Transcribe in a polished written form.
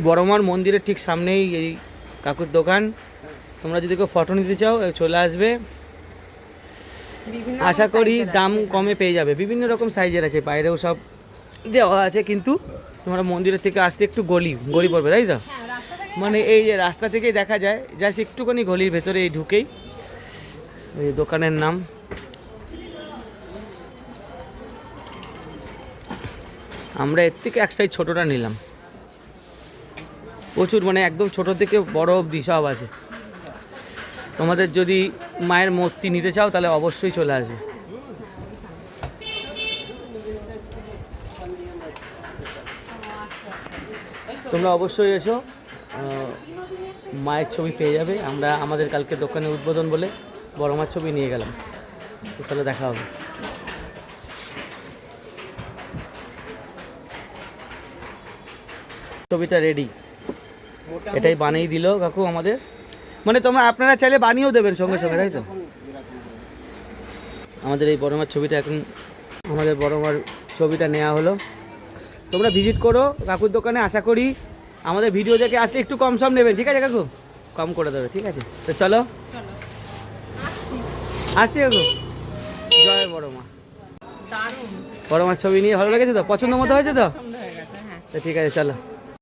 বড়মার মন্দিরের ঠিক সামনেই এই কাকুর দোকান। তোমরা যদি কেউ ফটো নিতে চাও চলে আসবে, আশা করি দাম কমে পেয়ে যাবে। বিভিন্ন রকম সাইজের আছে, বাইরেও সব দেওয়া আছে, কিন্তু তোমরা মন্দিরের থেকে আসতে একটু গলি পড়বে, তাই তো? মানে এই যে রাস্তা থেকেই দেখা যায়, জাস্ট একটুখানি গলির ভেতরে এই ঢুকেই এই দোকানের নাম। আমরা এর থেকে এক সাইজ ছোটোটা নিলাম, প্রচুর, মানে একদম ছোটো থেকে বড় অবধি সব আছে। তোমাদের যদি মায়ের মূর্তি নিতে চাও তাহলে অবশ্যই চলে আসবে। তোমরা অবশ্যই এসো, মায়ের ছবি পেয়ে যাবে। আমরা আমাদের কালকে দোকানে উদ্বোধন বলে বড় মার ছবি নিয়ে গেলাম, তো তাহলে দেখা হবে। ছবিটা রেডি, এটাই বানিয়ে দিল কাকু আমাদের। মানে আপনারা চাইলে বানিয়েও দেবেন সঙ্গে সঙ্গে, তাই তো? আমাদের এই বড় মার ছবিটা এখন আমাদের বড় মার ছবিটা নেওয়া হলো। তোমরা ভিজিট করো কাকুর দোকানে, আশা করি আমাদের ভিডিও দেখে আসলে একটু কম সম নেবেন, ঠিক আছে কাকু? কম করে দেবে, ঠিক আছে? তো চলো আসছি কাকু। জয় বড় মা। বড় মার ছবি নিয়ে ভালো লেগেছে তো? পছন্দ মতো হয়েছে তো? ঠিক আছে, চলো।